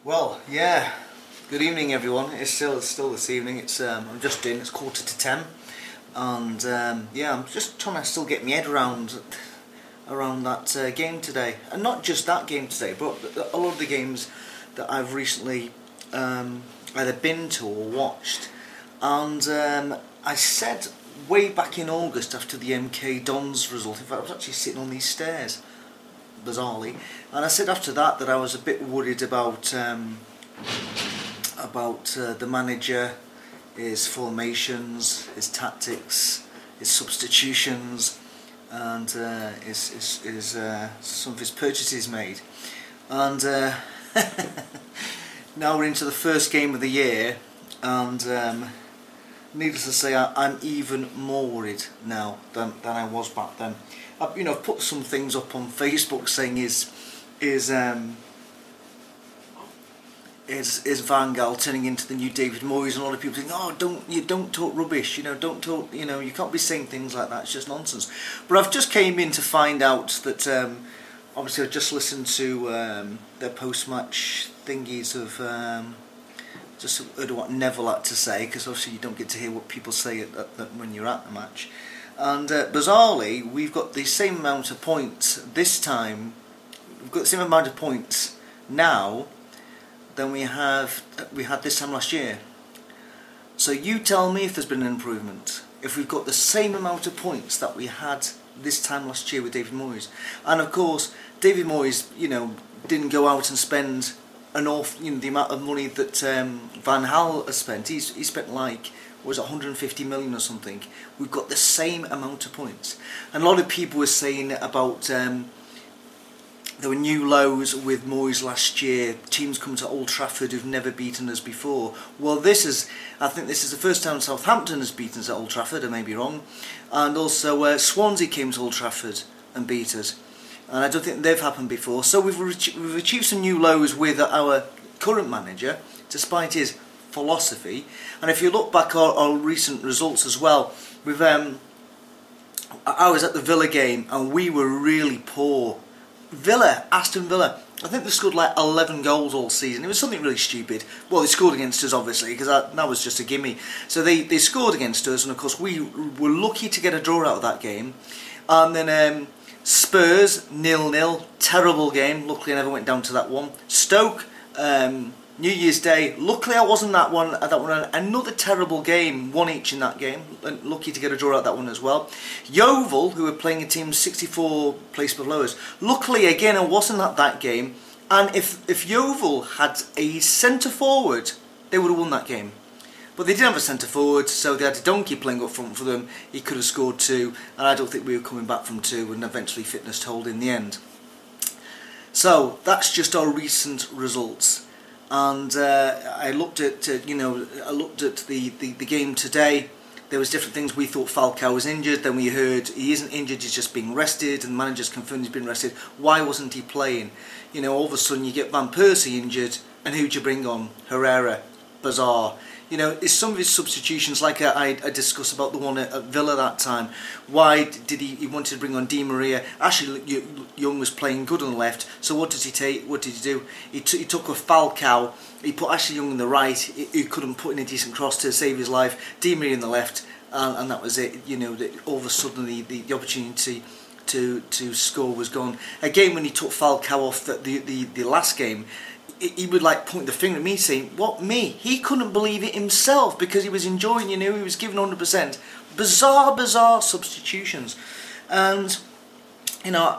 Well, yeah. Good evening, everyone. It's still this evening. I'm just in. It's 9:45, and yeah, I'm just trying to still get my head around that game today, and not just that game today, but a lot of the games that I've recently either been to or watched. And I said way back in August after the MK Dons result. In fact, I was actually sitting on these stairs, bizarrely, and I said after that I was a bit worried about the manager, his formations, his tactics, his substitutions, and some of his purchases made. And now we're into the first game of the year, and needless to say, I'm even more worried now than I was back then. I've put some things up on Facebook saying is Van Gaal turning into the new David Moyes, and a lot of people saying, "Oh, don't talk rubbish, don't talk, you can't be saying things like that. It's just nonsense." But I've just came in to find out that obviously I just listened to their post-match thingies of just heard what Neville had to say, because obviously you don't get to hear what people say when you're at the match. And bizarrely, we've got the same amount of points this time. We've got the same amount of points now than we had this time last year. So you tell me if there's been an improvement. If we've got the same amount of points that we had this time last year with David Moyes, and of course David Moyes, didn't go out and spend the amount of money that Van Gaal has spent. He spent like, was it 150 million or something. We've got the same amount of points, and a lot of people were saying about there were new lows with Moyes last year. Teams come to Old Trafford who've never beaten us before. Well, I think this is the first time Southampton has beaten us at Old Trafford. I may be wrong, and also Swansea came to Old Trafford and beat us, and I don't think they've happened before. So we've achieved some new lows with our current manager, despite his philosophy. And if you look back at our recent results as well, I was at the Villa game and we were really poor. Aston Villa, I think they scored like 11 goals all season. It was something really stupid. Well, they scored against us, obviously, because that was just a gimme. So they scored against us, and of course we were lucky to get a draw out of that game. And then Spurs 0-0, terrible game. Luckily I never went down to that one. Stoke, New Year's Day, luckily I wasn't that one. Another terrible game, 1 each in that game. Lucky to get a draw out that one as well. Yeovil, who were playing a team 64 place below us, luckily again I wasn't at that game. And if Yeovil had a centre forward, they would have won that game. But they didn't have a centre forward, so they had a donkey playing up front for them. He could have scored 2, and I don't think we were coming back from 2, and eventually fitness told in the end. So that's just our recent results. And I looked at the game today. There was different things. We thought Falcao was injured, then we heard he isn't injured, he's just being rested, and the manager's confirmed he's been rested. Why wasn't he playing? All of a sudden you get Van Persie injured, and who'd you bring on? Herrera. Bizarre. Is some of his substitutions, like I discussed about the one at Villa that time. Why did he wanted to bring on Di Maria? Actually, Young was playing good on the left, so what did he take? What did he do? He took a Falcao, he put Ashley Young on the right, he couldn't put in a decent cross to save his life, Di Maria on the left, and that was it. All of a sudden the opportunity to score was gone. Again, when he took Falcao off the last game, he would like point the finger at me saying, "What, me?" He couldn't believe it himself because he was enjoying, he was giving 100%. Bizarre substitutions. And,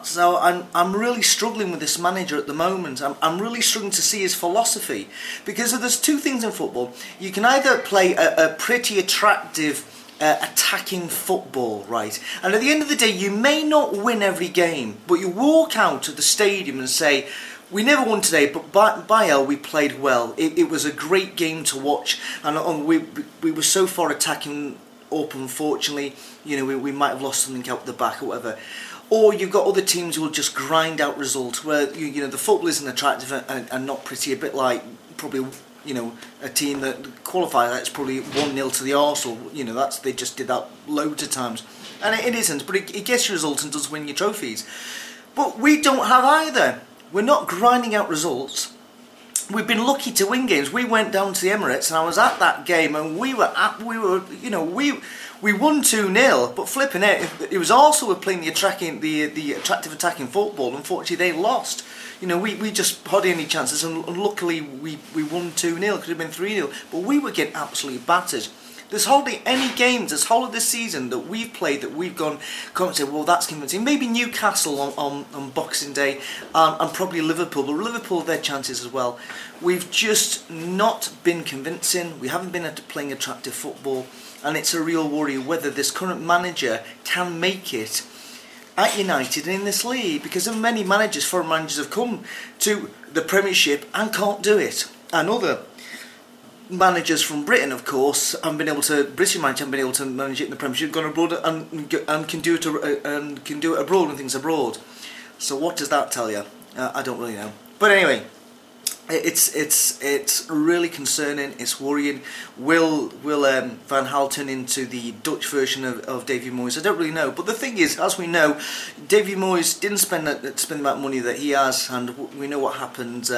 so I'm really struggling with this manager at the moment. I'm really struggling to see his philosophy. Because there's two things in football. You can either play a pretty attractive attacking football, right? And at the end of the day, you may not win every game, but you walk out of the stadium and say, "We never won today, but by hell, we played well. It was a great game to watch, and we were so far attacking up. Unfortunately, we might have lost something out the back or whatever." Or you've got other teams who will just grind out results where the football isn't attractive and not pretty. A bit like probably a team that qualifies. That's probably 1-0 to the Arsenal. They just did that loads of times, and it isn't. But it gets you results and does win you trophies. But we don't have either. We're not grinding out results, we've been lucky to win games. We went down to the Emirates and I was at that game, and we were you know, we won 2-0, but flipping it was also playing the attractive attacking football. Unfortunately, they lost. You know, we just had any chances, and luckily we won 2-0. Could have been 3-0, but we were getting absolutely battered. There's hardly any games this whole of this season that we've played that we've come and said, well, that's convincing. Maybe Newcastle on Boxing Day, and probably Liverpool, but Liverpool have their chances as well. We've just not been convincing. We haven't been playing attractive football, and it's a real worry whether this current manager can make it at United in this league, because many managers, foreign managers, have come to the Premiership and can't do it. And other managers from Britain, of course, British managers haven't been able to manage it in the Premiership, gone abroad and can do it abroad and things abroad. So what does that tell you? I don't really know. But anyway, it's really concerning. It's worrying. Will Van Gaal turn into the Dutch version of David Moyes? I don't really know. But the thing is, as we know, David Moyes didn't spend that money that he has, and we know what happened.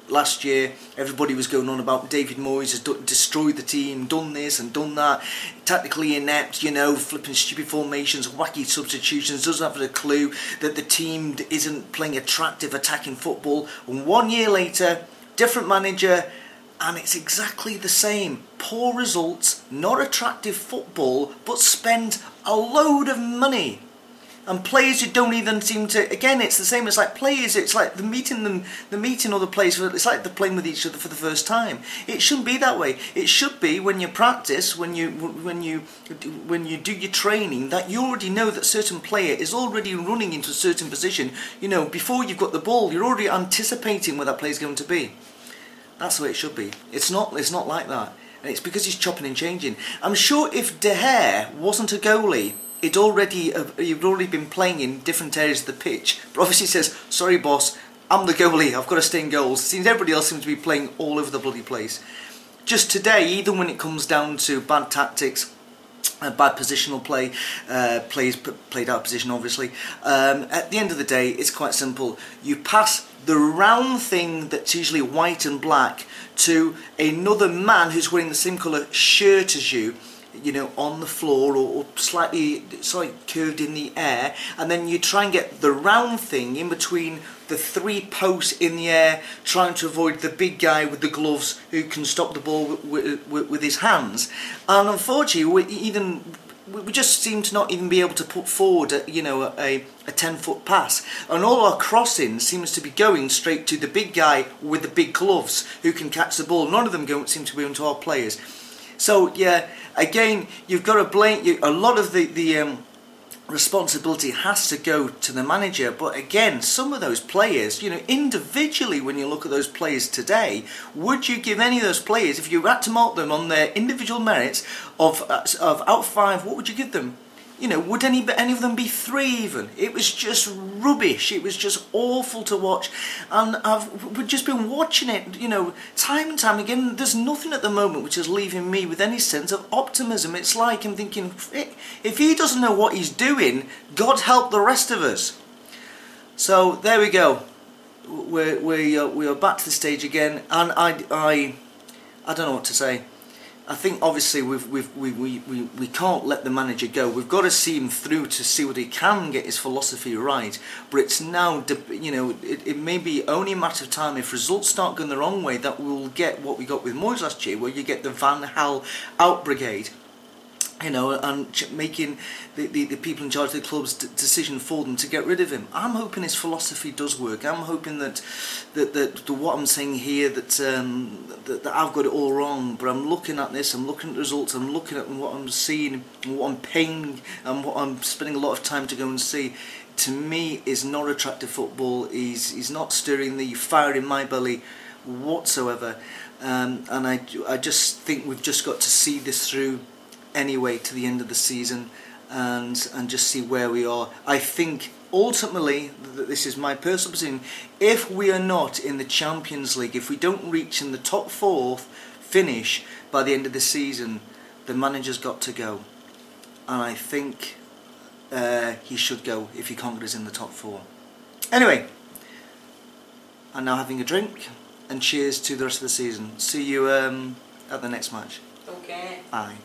Last year, everybody was going on about David Moyes has destroyed the team, done this and done that, tactically inept, you know, flipping stupid formations, wacky substitutions, doesn't have a clue that the team isn't playing attractive attacking football. And 1 year later, different manager, and it's exactly the same. Poor results, not attractive football, but spend a load of money. And players who don't even seem to, again, it's the same. It's like players, it's like the meeting other players, it's like they're playing with each other for the first time. It shouldn't be that way. It should be when you practice, when you do your training, that you already know that certain player is already running into a certain position. You know, before you've got the ball, you're already anticipating where that player's going to be. That's the way it should be. It's not like that. And it's because he's chopping and changing. I'm sure if De Gea wasn't a goalie, you'd already been playing in different areas of the pitch. But obviously he says, sorry boss, I'm the goalie, I've got to stay in goals. Seems everybody else seems to be playing all over the bloody place. Just today, even when it comes down to bad tactics, bad positional play, played out of position obviously, at the end of the day it's quite simple. You pass the round thing that's usually white and black to another man who's wearing the same colour shirt as you, you know, on the floor or slightly curved in the air, and then you try and get the round thing in between the three posts in the air, trying to avoid the big guy with the gloves who can stop the ball with his hands. And unfortunately, we just seem to not even be able to put forward a 10-foot pass, and all our crossing seems to be going straight to the big guy with the big gloves who can catch the ball. None of them seem to be onto our players. So yeah, again, you've got to blame. A lot of the responsibility has to go to the manager. But again, some of those players, you know, individually, when you look at those players today, would you give any of those players, if you had to mark them on their individual merits of out of 5, what would you give them? You know, would any of them be 3 even? It was just rubbish. It was just awful to watch, and we've just been watching it, you know, time and time again. There's nothing at the moment which is leaving me with any sense of optimism. It's like I'm thinking, if he doesn't know what he's doing, God help the rest of us. So there we go. We are back to the stage again, and I don't know what to say. I think obviously we can't let the manager go. We've got to see him through to see whether he can get his philosophy right. But it's now, you know, it may be only a matter of time. If results start going the wrong way, that we'll get what we got with Moyes last year, where you get the Van Gaal out brigade. You know, and making the people in charge of the club's decision for them to get rid of him. I'm hoping his philosophy does work. I'm hoping that what I'm saying here, that I've got it all wrong. But I'm looking at this, I'm looking at the results, I'm looking at what I'm seeing, and what I'm paying, and what I'm spending a lot of time to go and see. To me, is not attractive football. He's not stirring the fire in my belly whatsoever. And I just think we've just got to see this through anyway to the end of the season, and just see where we are. I think ultimately, this is my personal position, if we are not in the Champions League, if we don't reach in the top 4th finish by the end of the season, the manager's got to go. And I think he should go if he can't get us in the top 4. Anyway, I'm now having a drink, and cheers to the rest of the season. See you at the next match. Okay. Bye.